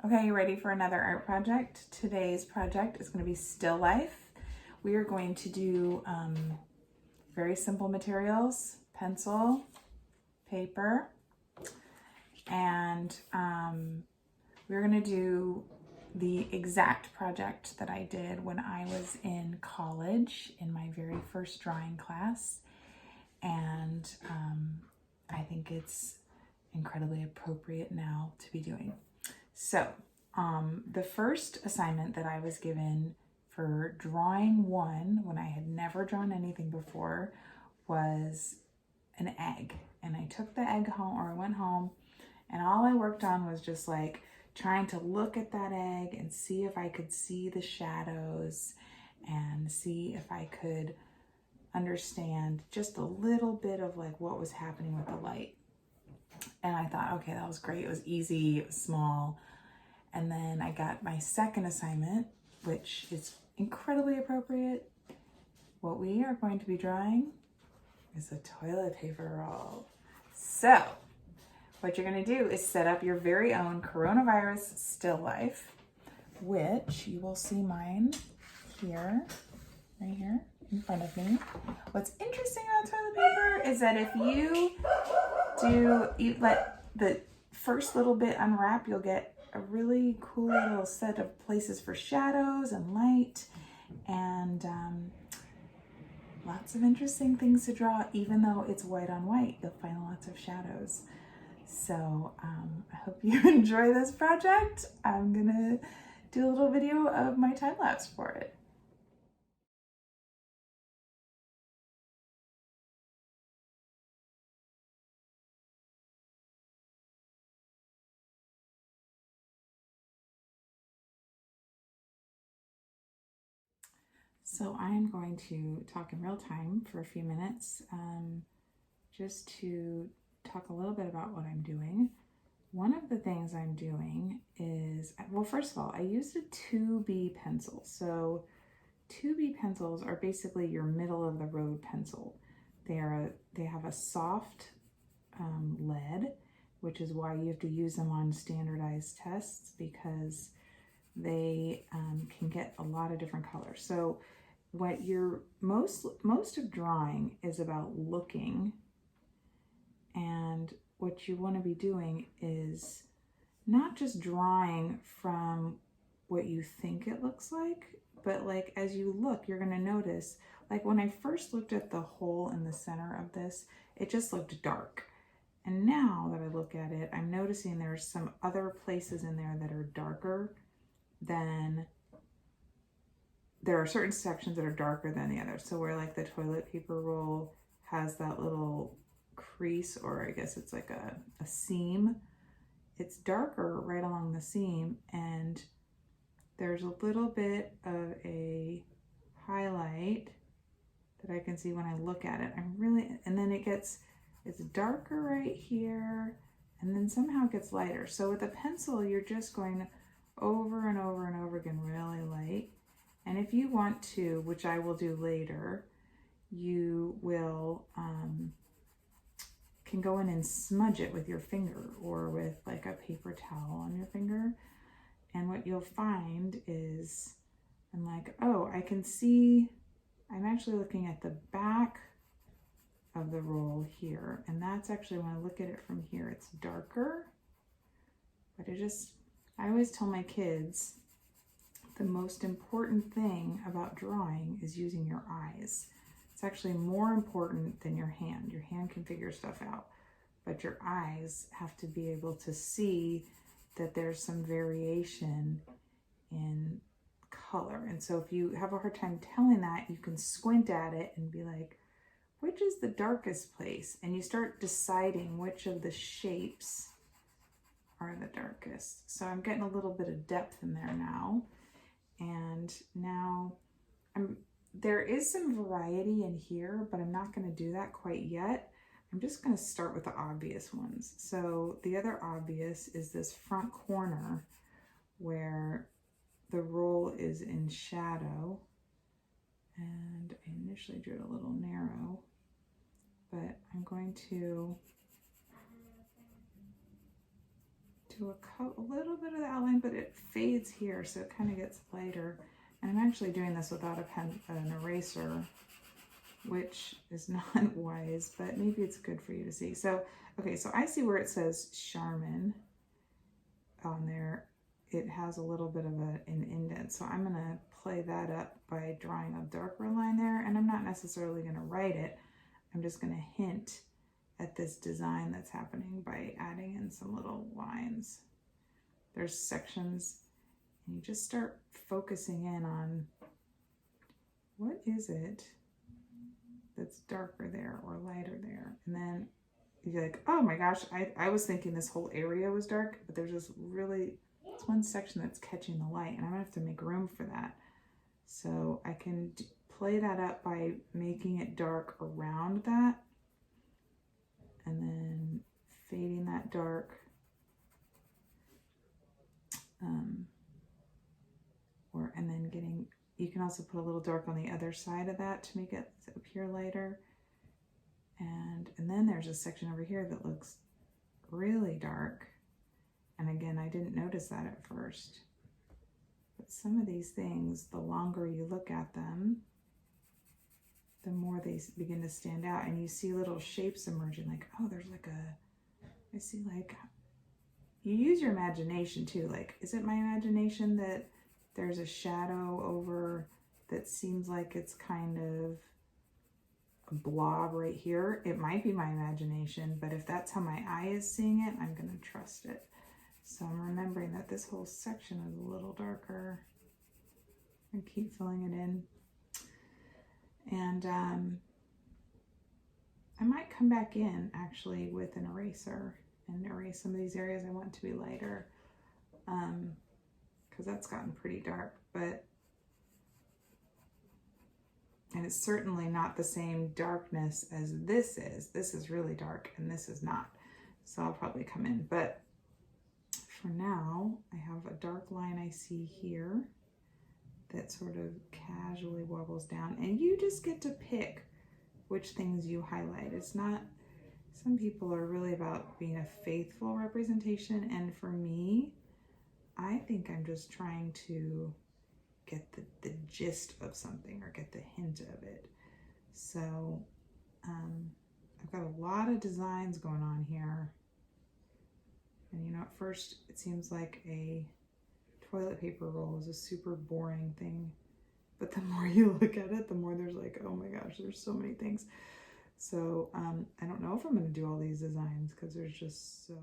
Okay, you ready for another art project? Today's project is going to be still life. We are going to do very simple materials, pencil, paper, and we're going to do the exact project that I did when I was in college in my very first drawing class. And I think it's incredibly appropriate now to be doing. So the first assignment that I was given for drawing one, when I had never drawn anything before, was an egg. And I took the egg home, or I went home, and all I worked on was just like trying to look at that egg and see if I could see the shadows and see if I could understand just a little bit of like what was happening with the light. And I thought, okay, that was great. It was easy, it was small. And then I got my second assignment, which is incredibly appropriate. What we are going to be drawing is a toilet paper roll. So what you're going to do is set up your very own coronavirus still life, which you will see mine here, right here in front of me. What's interesting about toilet paper is that if you let the first little bit unwrap, you'll get a really cool little set of places for shadows and light, and lots of interesting things to draw. Even though it's white on white, you'll find lots of shadows. So I hope you enjoy this project. I'm gonna do a little video of my time lapse for it. So I'm going to talk in real time for a few minutes, just to talk a little bit about what I'm doing. One of the things I'm doing is, well, first of all, I used a 2B pencil. So 2B pencils are basically your middle of the road pencil. They have a soft lead, which is why you have to use them on standardized tests, because they can get a lot of different colors. So what your most of drawing is about looking, and what you want to be doing is not just drawing from what you think it looks like, but like as you look, you're going to notice, like when I first looked at the hole in the center of this, it just looked dark. And now that I look at it, I'm noticing there's some other places in there that are darker than, there are certain sections that are darker than the others. So where like the toilet paper roll has that little crease, or I guess it's like a seam, it's darker right along the seam, and there's a little bit of a highlight that I can see when I look at it. And then it's darker right here, and then somehow it gets lighter. So with a pencil, you're just going over and over and over again, really light. And if you want to, which I will do later, you will can go in and smudge it with your finger, or with like a paper towel on your finger. And what you'll find is, I'm like, oh, I can see, I'm actually looking at the back of the roll here. And that's actually, when I look at it from here, it's darker. But I always tell my kids, the most important thing about drawing is using your eyes. It's actually more important than your hand. Your hand can figure stuff out, but your eyes have to be able to see that there's some variation in color. And so if you have a hard time telling that, you can squint at it and be like, which is the darkest place? And you start deciding which of the shapes are the darkest. So I'm getting a little bit of depth in there now. And now there is some variety in here, but I'm not going to do that quite yet. I'm just going to start with the obvious ones. So the other obvious is this front corner where the roll is in shadow. And I initially drew it a little narrow, but I'm going to do a little bit of the outline, but it fades here, so it kind of gets lighter. And I'm actually doing this without an eraser, which is not wise, but maybe it's good for you to see. So, okay, so I see where it says Charmin on there. It has a little bit of an indent, so I'm gonna play that up by drawing a darker line there, and I'm not necessarily gonna write it. I'm just gonna hint at this design that's happening by adding in some little lines. There's sections, and you just start focusing in on what is it that's darker there or lighter there. And then you're like, oh my gosh, I was thinking this whole area was dark, but there's this really, it's one section that's catching the light, and I'm gonna have to make room for that. So I can play that up by making it dark around that, and then fading that dark. And then getting, you can also put a little dark on the other side of that to make it appear lighter. And then there's a section over here that looks really dark. And again, I didn't notice that at first. But some of these things, the longer you look at them, the more they begin to stand out. And you see little shapes emerging, like, oh, there's like I see like, you use your imagination too. Like, is it my imagination that there's a shadow over that seems like it's kind of a blob right here? It might be my imagination, but if that's how my eye is seeing it, I'm going to trust it. So I'm remembering that this whole section is a little darker, and keep filling it in. And I might come back in actually with an eraser and erase some of these areas I want to be lighter, because that's gotten pretty dark. But and it's certainly not the same darkness as this is. This is really dark and this is not. So I'll probably come in. But for now, I have a dark line I see here that sort of casually wobbles down. And you just get to pick which things you highlight. It's not, some people are really about being a faithful representation. And for me, I think I'm just trying to get the gist of something or get the hint of it. So I've got a lot of designs going on here. And you know, at first it seems like a toilet paper roll is a super boring thing. But the more you look at it, the more there's like, oh my gosh, there's so many things. So I don't know if I'm going to do all these designs because there's just so...